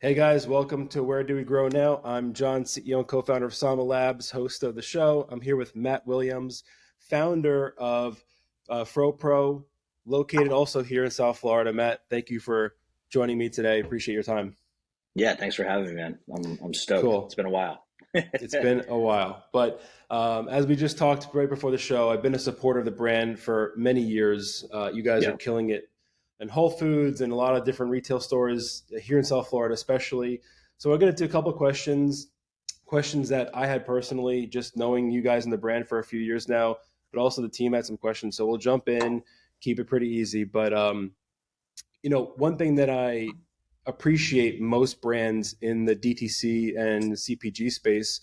Hey guys, welcome to Where Do We Grow Now? I'm John, CEO and co-founder of Sama Labs, host of the show. I'm here with Matt Williams, founder of FROPRO, located also here in South Florida. Matt, thank you for joining me today. Appreciate your time. Yeah, thanks for having me, man. I'm stoked. It's Cool. been a while. It's been a while, but as we just talked right before the show, I've been a supporter of the brand for many years. You guys are Yeah, killing it in Whole Foods and a lot of different retail stores here in South Florida, especially. So we're going to do a couple of questions that I had personally, just knowing you guys in the brand for a few years now, but also the team had some questions. So we'll jump in, keep it pretty easy. But one thing that I appreciate most brands in the DTC and CPG space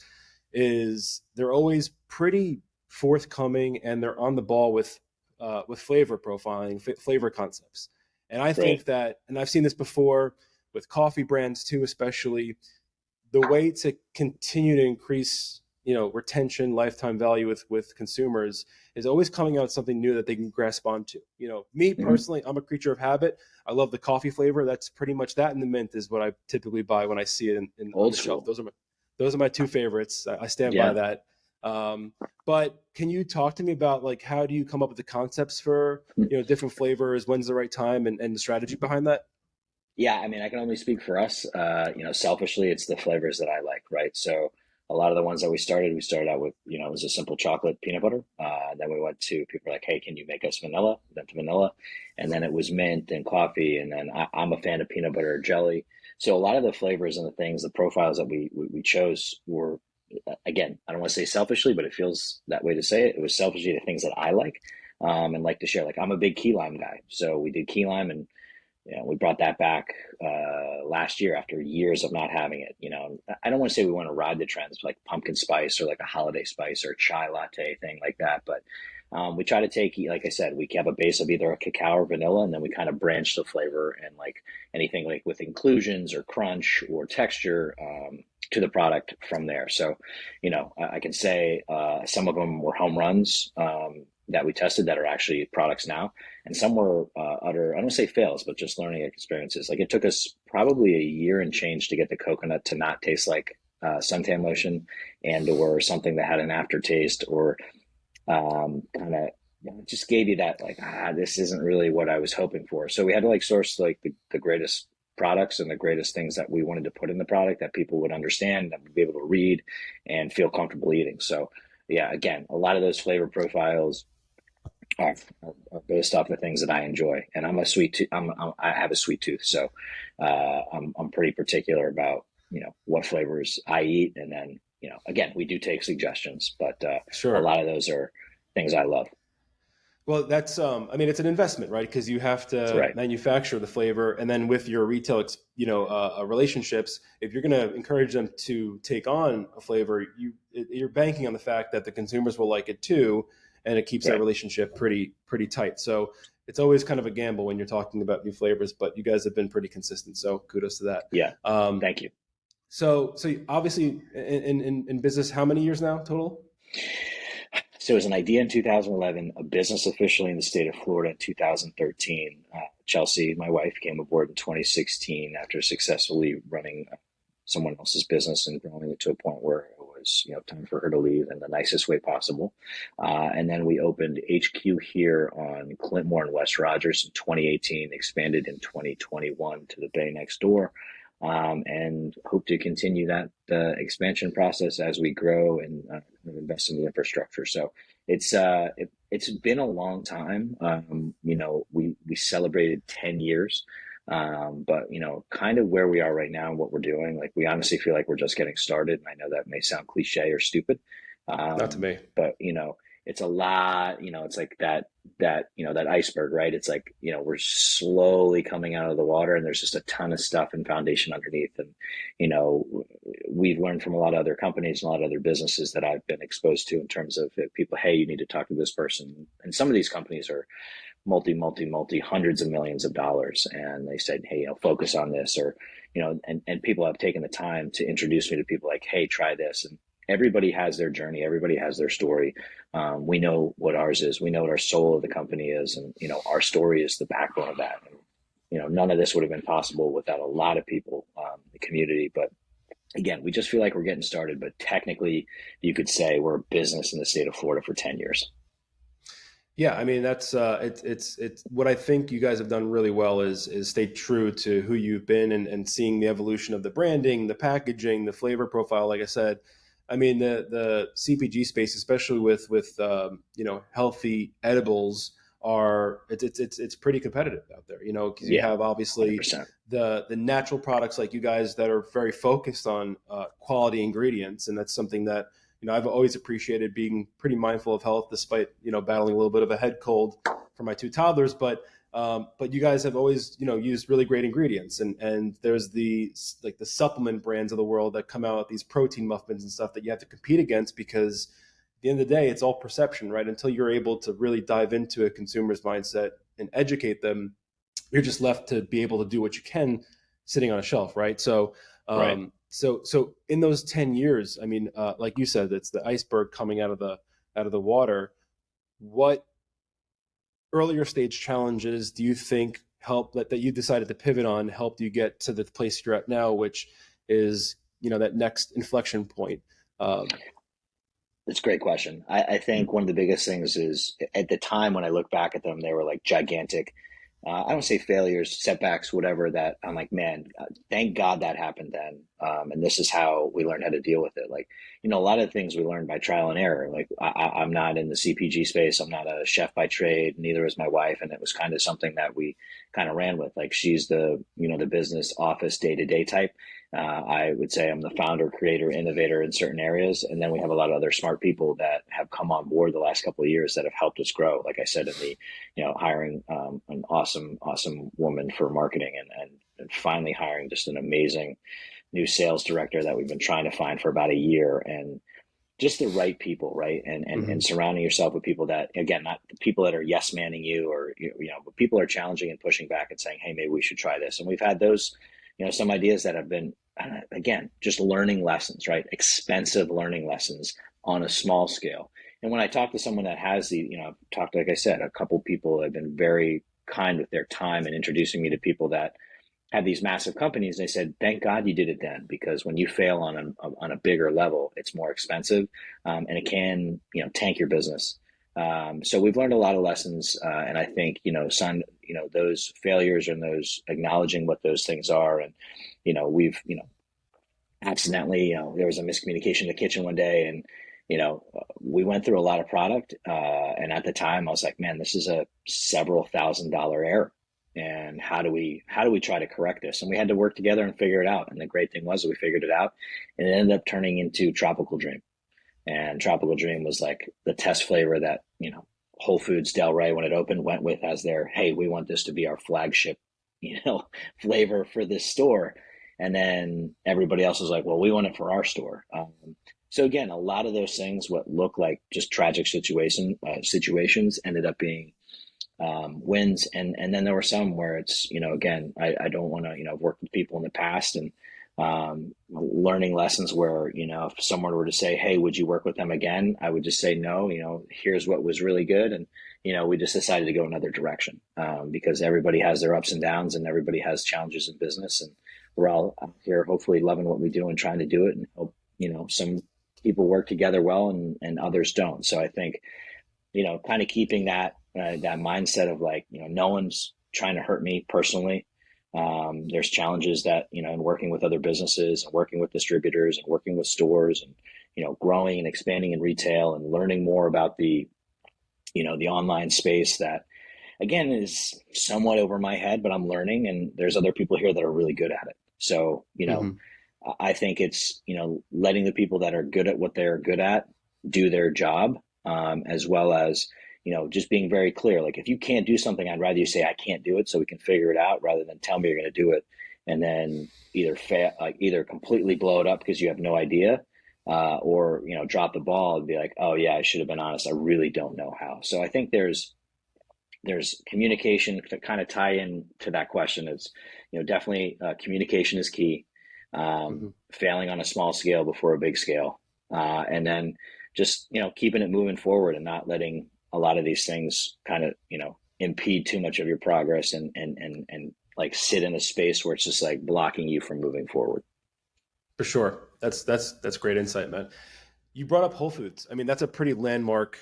is they're always pretty forthcoming and they're on the ball with flavor profiling, flavor concepts. And I right. think that, and I've seen this before with coffee brands too, especially the way to continue to increase retention, lifetime value with consumers is always coming out with something new that they can grasp onto. Me Hmm. personally, I'm a creature of habit. I love the coffee flavor. That's pretty much that, and the mint is what I typically buy when I see it on Old the shelf. school. Those are my two favorites. I stand by Yeah. that. But can you talk to me about, like, how do you come up with the concepts for different flavors? When's the right time, and the strategy behind that? Yeah, I mean, I can only speak for us. Selfishly, it's the flavors that I like, right? So a lot of the ones that we started out with, it was a simple chocolate peanut butter. Then we went to people were like, hey, can you make us vanilla? Then to vanilla. And then it was mint and coffee. And then I'm a fan of peanut butter jelly. So a lot of the flavors and the things, the profiles that we chose were, again, I don't want to say selfishly, but it feels that way to say it. It was selfishly the things that I like and like to share. Like I'm a big key lime guy. So we did key lime and we brought that back last year after years of not having it. I don't want to say we want to ride the trends like pumpkin spice or like a holiday spice or chai latte thing like that, but we try to take, like I said, we have a base of either a cacao or vanilla, and then we kind of branch the flavor and like anything like with inclusions or crunch or texture to the product from there. So, I can say some of them were home runs that we tested that are actually products now, and some were utter, I don't say fails, but just learning experiences. Like it took us probably a year and change to get the coconut to not taste like suntan lotion and or something that had an aftertaste or kind of just gave you that like this isn't really what I was hoping for. So we had to like source like the greatest products and the greatest things that we wanted to put in the product that people would understand, that would be able to read and feel comfortable eating. So yeah, again, a lot of those flavor profiles are based off the things that I enjoy. And I'm a sweet tooth. I have a sweet tooth, so I'm pretty particular about what flavors I eat. And then again, we do take suggestions, but a Sure. lot of those are things I love. Well, that's I mean, it's an investment, right? Because you have That's to right. manufacture the flavor, and then with your retail, relationships, if you're going to encourage them to take on a flavor, you're banking on the fact that the consumers will like it too, and it keeps that Right. relationship pretty tight. So it's always kind of a gamble when you're talking about new flavors, but you guys have been pretty consistent. So kudos to that. Yeah. Um, Thank you. so obviously in business, how many years now total? So it was an idea in 2011, a business officially in the state of Florida in 2013. Chelsea, my wife, came aboard in 2016 after successfully running someone else's business and growing it to a point where it was, time for her to leave in the nicest way possible. And then we opened HQ here on Clintmore and West Rogers in 2018, expanded in 2021 to the bay next door, and hope to continue that expansion process as we grow and invest in the infrastructure. So it's been a long time. We celebrated 10 years. But kind of where we are right now and what we're doing, like we honestly feel like we're just getting started. And I know that may sound cliche or stupid, Not to me. but it's a lot. It's like that iceberg, right? It's like we're slowly coming out of the water, and there's just a ton of stuff and foundation underneath. And you know, we've learned from a lot of other companies and a lot of other businesses that I've been exposed to in terms of people. Hey, you need to talk to this person, and some of these companies are multi hundreds of millions of dollars. And they said, hey, focus on this, or, and people have taken the time to introduce me to people like, hey, try this. And everybody has their journey. Everybody has their story. We know what ours is. We know what our soul of the company is. And, our story is the backbone of that. And, none of this would have been possible without a lot of people, the community. But again, we just feel like we're getting started. But technically, you could say we're a business in the state of Florida for 10 years. Yeah, I mean that's it's what I think you guys have done really well is stay true to who you've been and seeing the evolution of the branding, the packaging, the flavor profile. Like I said, I mean the CPG space, especially with healthy edibles, are it's pretty competitive out there. You know, because you Yeah, have obviously 100%. the natural products like you guys that are very focused on quality ingredients, and that's something that I've always appreciated being pretty mindful of health, despite battling a little bit of a head cold for my two toddlers. But you guys have always used really great ingredients, and there's the like the supplement brands of the world that come out with these protein muffins and stuff that you have to compete against because at the end of the day, it's all perception, right? Until you're able to really dive into a consumer's mindset and educate them, you're just left to be able to do what you can sitting on a shelf, right? Right. So in those 10 years, I mean, like you said, it's the iceberg coming out of the water. What earlier stage challenges do you think help that you decided to pivot on helped you get to the place you're at now, which is that next inflection point? Um, It's a great question. I think one of the biggest things is at the time when I look back at them, they were like gigantic. I don't say failures, setbacks, whatever. That I'm like, man, thank God that happened then. And this is how we learned how to deal with it. Like, a lot of things we learned by trial and error. Like, I'm not in the CPG space. I'm not a chef by trade. Neither is my wife. And it was kind of something that we kind of ran with. Like, she's the business office day to day type. I would say I'm the founder, creator, innovator in certain areas, and then we have a lot of other smart people that have come on board the last couple of years that have helped us grow. Like I said, in the hiring an awesome woman for marketing, and finally hiring just an amazing new sales director that we've been trying to find for about a year, and just the right people, right? And mhm. surrounding yourself with people that, again, not the people that are yes manning you, or but people are challenging and pushing back and saying, hey, maybe we should try this. And we've had those, some ideas that have been, again, just learning lessons, right? Expensive learning lessons on a small scale. And when I talk to someone that has I've talked, like I said, a couple people have been very kind with their time and introducing me to people that have these massive companies. They said, thank God you did it then, because when you fail on a bigger level, it's more expensive, and it can, tank your business. So we've learned a lot of lessons, and I think, those failures and those acknowledging what those things are. And, we've, accidentally, there was a miscommunication in the kitchen one day, and, we went through a lot of product. And at the time I was like, man, this is a several $1,000 error. And how do we try to correct this? And we had to work together and figure it out. And the great thing was that we figured it out, and it ended up turning into Tropical Dream. And Tropical Dream was like the test flavor that, Whole Foods Del Rey, when it opened, went with as their, hey, we want this to be our flagship, flavor for this store. And then everybody else was like, well, we want it for our store. So again, a lot of those things, what look like just tragic situations, ended up being wins. And then there were some where it's, again, I don't want to, I've worked with people in the past, and learning lessons where, if someone were to say, hey, would you work with them again? I would just say, no, here's what was really good. And, we just decided to go another direction, because everybody has their ups and downs, and everybody has challenges in business. And we're all out here hopefully loving what we do and trying to do it, and hope, some people work together well, and others don't. So I think, kind of keeping that mindset of like, no one's trying to hurt me personally. There's challenges that, in working with other businesses and working with distributors and working with stores, and, growing and expanding in retail and learning more about the online space that, again, is somewhat over my head, but I'm learning, and there's other people here that are really good at it. So, Mhm. I think it's, letting the people that are good at what they're good at do their job, as well as, just being very clear. Like, if you can't do something, I'd rather you say, I can't do it, so we can figure it out, rather than tell me you're going to do it and then either completely blow it up because you have no idea, or, drop the ball and be like, oh yeah, I should have been honest. I really don't know how. So I think there's communication to kind of tie in to that question. It's, definitely, communication is key. Mhm. Failing on a small scale before a big scale, and then just, keeping it moving forward, and not letting a lot of these things kind of, impede too much of your progress, and like sit in a space where it's just like blocking you from moving forward. For sure. That's great insight, man. You brought up Whole Foods. I mean, that's a pretty landmark,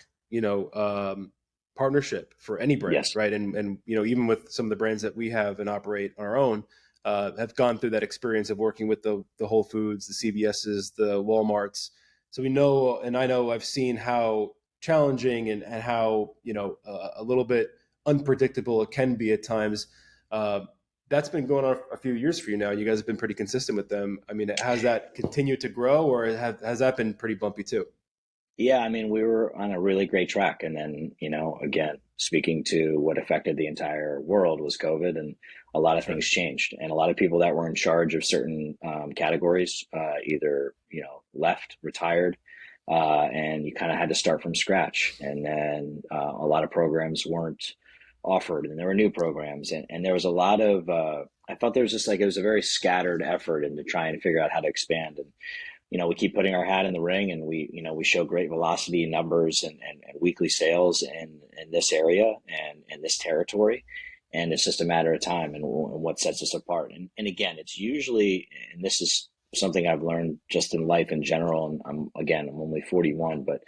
partnership for any brand, Yes. right? And even with some of the brands that we have and operate on our own, have gone through that experience of working with the Whole Foods, the CVSs, the WalMarts. So we know, and I know I've seen how challenging and how a little bit unpredictable it can be at times. Uh, that's been going on a few years for you now. You guys have been pretty consistent with them. I mean, has that continued to grow, or has that been pretty bumpy too? Yeah, I mean, we were on a really great track. And then, again, speaking to what affected the entire world was COVID, and a lot of Right. things changed. And a lot of people that were in charge of certain categories either, left, retired, and you kind of had to start from scratch. And then a lot of programs weren't offered, and there were new programs. And there was a lot of, I felt there was just like, it was a very scattered effort into trying to figure out how to expand. And we keep putting our hat in the ring, and we show great velocity numbers and weekly sales in this area and in this territory. And it's just a matter of time and what sets us apart. And again, it's usually, and this is something I've learned just in life in general. And I'm only 41, but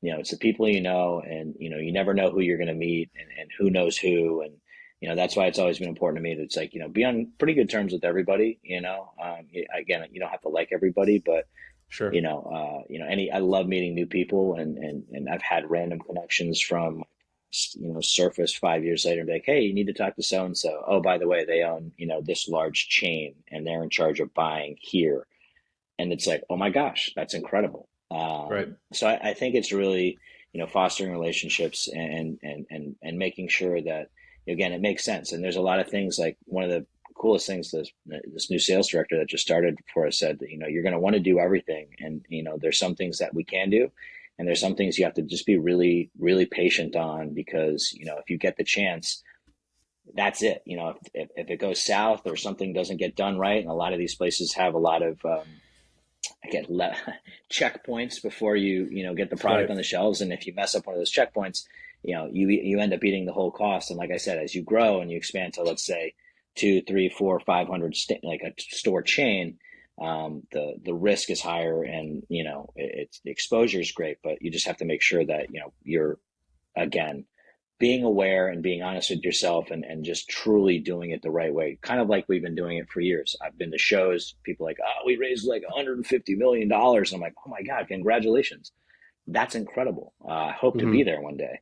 it's the people and you never know who you're going to meet, and who knows who. And that's why it's always been important to me that it's like, be on pretty good terms with everybody. Again, you don't have to like everybody, but Sure. I love meeting new people, and I've had random connections from, surface 5 years later and be like, hey, you need to talk to so and so. Oh, by the way, they own, this large chain, and they're in charge of buying here. And it's like, oh my gosh, that's incredible. Right. So I think it's really, fostering relationships and making sure that, again, it makes sense. And there's a lot of things, like one of the coolest things, this new sales director that just started before us said that, you're going to want to do everything. And, there's some things that we can do, and there's some things you have to just be really, really patient on, because, if you get the chance, that's it. If it goes south or something doesn't get done right, and a lot of these places have a lot of, again, checkpoints before you get the product Right. on the shelves. And if you mess up one of those checkpoints, you end up eating the whole cost. And like I said, as you grow and you expand to, let's say, two, three, four, 500, like a store chain, the risk is higher, and it's the exposure is great, but you just have to make sure that you're, again, being aware and being honest with yourself, and just truly doing it the right way. Kind of like we've been doing it for years. I've been to shows, people like, oh, we raised like $150 million. I'm like, oh my God, congratulations. That's incredible. I hope to be Hmm. there one day.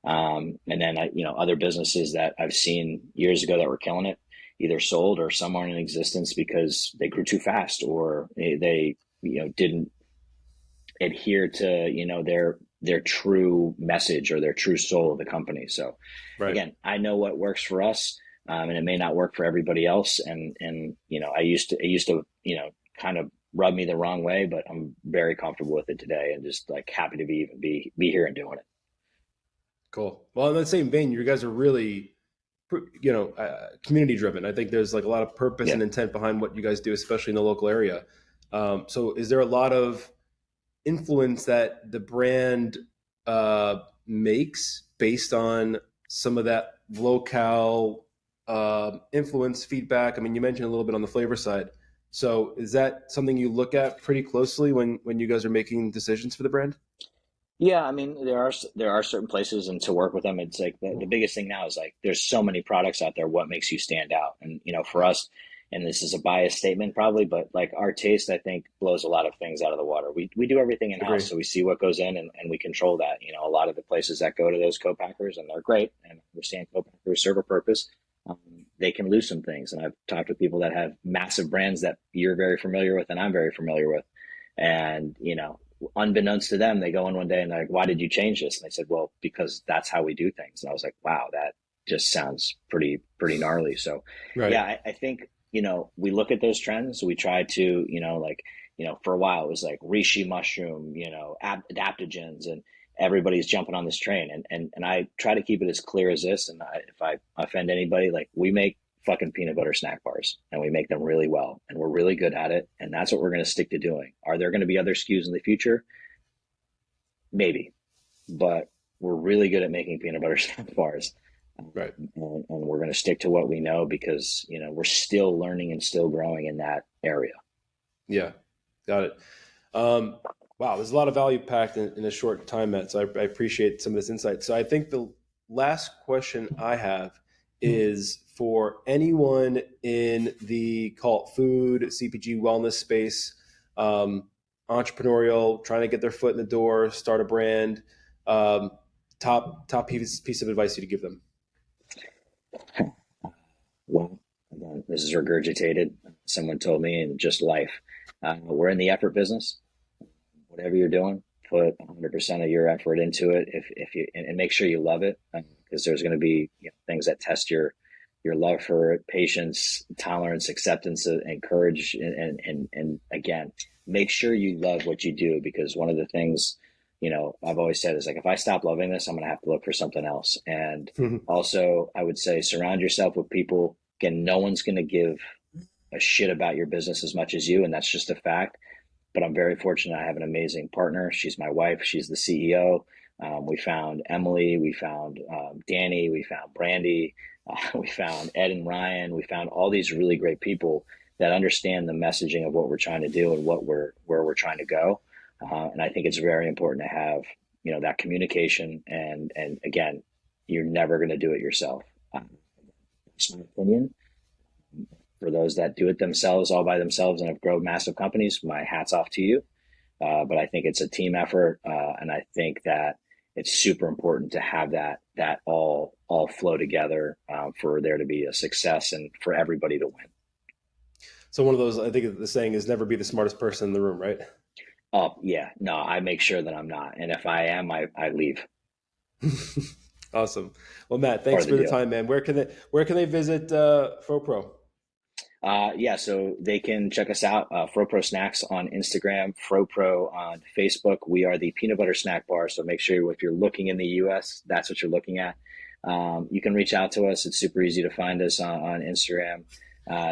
And then other businesses that I've seen years ago that were killing it, either sold or some aren't in existence because they grew too fast, or they didn't adhere to their true message or their true soul of the company. So Right. again, I know what works for us, and it may not work for everybody else. And I used to, it used to kind of rub me the wrong way, but I'm very comfortable with it today, and just like happy to be here and doing it. Cool. Well, in that same vein, you guys are really, community driven. I think there's like a lot of purpose Yeah. and intent behind what you guys do, especially in the local area. So, is there a lot of influence that the brand makes based on some of that locale influence feedback? I mean, you mentioned a little bit on the flavor side. So, is that something you look at pretty closely when you guys are making decisions for the brand? Yeah, I mean, there are certain places, and to work with them, it's like the biggest thing now is like there's so many products out there. What makes you stand out? And for us, and this is a biased statement probably, but like our taste, I think, blows a lot of things out of the water. We do everything in house, Agree. so we see what goes in, and we control that. A lot of the places that go to those co-packers, and they're great, and I understand co-packers serve a purpose. Um, they can lose some things, and I've talked with people that have massive brands that you're very familiar with, and I'm very familiar with, and unbeknownst to them, they go in one day and they're like, why did you change this? And they said, well, because that's how we do things. And I was like, wow, that just sounds pretty gnarly. So Right. yeah, I think, we look at those trends. We try to, like, for a while it was like reishi mushroom, adaptogens, and everybody's jumping on this train. And I try to keep it as clear as this. And if I offend anybody, like, we make fucking peanut butter snack bars, and we make them really well, and we're really good at it, and that's what we're going to stick to doing. Are there going to be other SKUs in the future? Maybe, but we're really good at making peanut butter snack bars. Right. And we're going to stick to what we know because, we're still learning and still growing in that area. Yeah. Got it. Um, wow, there's a lot of value packed in a short time, Matt. So I appreciate some of this insight. So I think the last question I have is for anyone in the call it food, CPG, wellness space, um, entrepreneurial, trying to get their foot in the door, start a brand. Um, top piece of advice you to give them. Well, again, this is regurgitated. Someone told me in just life. We're in the effort business. Whatever you're doing, put 100% of your effort into it. If you and make sure you love it, because there's going to be things that test your love for it, patience, tolerance, acceptance, and courage. And again, make sure you love what you do, because one of the things I've always said is, like, if I stop loving this, I'm going to have to look for something else. And also, I would say surround yourself with people. Again, no one's going to give a shit about your business as much as you, and that's just a fact. But I'm very fortunate. I have an amazing partner. She's my wife. She's the CEO. We found Emily. We found Danny. We found Brandy. We found Ed and Ryan. We found all these really great people that understand the messaging of what we're trying to do and where we're trying to go. And I think it's very important to have that communication. And again, you're never going to do it yourself. That's my opinion. For those that do it themselves, all by themselves, and have grown massive companies, my hat's off to you. But I think it's a team effort, and I think that it's super important to have that all flow together for there to be a success and for everybody to win. So one of those, I think the saying is never be the smartest person in the room, right? Oh yeah, no, I make sure that I'm not, and if I am, I leave. Awesome. Well, Matt, Part thanks of the for the deal. time, man. Where can they visit FroPro? Yeah, so they can check us out, FroPro Snacks on Instagram, FroPro on Facebook. We are the peanut butter snack bar, so make sure if you're looking in the US, that's what you're looking at. You can reach out to us. It's super easy to find us on Instagram,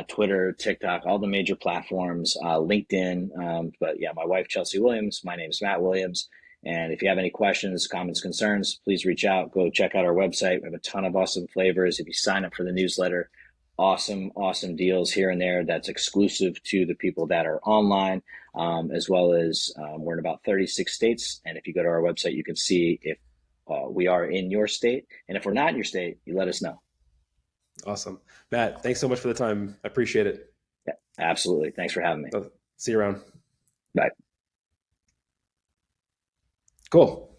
Twitter, TikTok, all the major platforms, LinkedIn. But yeah, my wife, Chelsea Williams, my name is Matt Williams. And if you have any questions, comments, concerns, please reach out. Go check out our website. We have a ton of awesome flavors. If you sign up for the newsletter, awesome deals here and there that's exclusive to the people that are online, as well as we're in about 36 states. And if you go to our website, you can see if we are in your state. And if we're not in your state, you let us know. Awesome. Matt, thanks so much for the time. I appreciate it. Yeah, absolutely. Thanks for having me. See you around. Bye. Cool.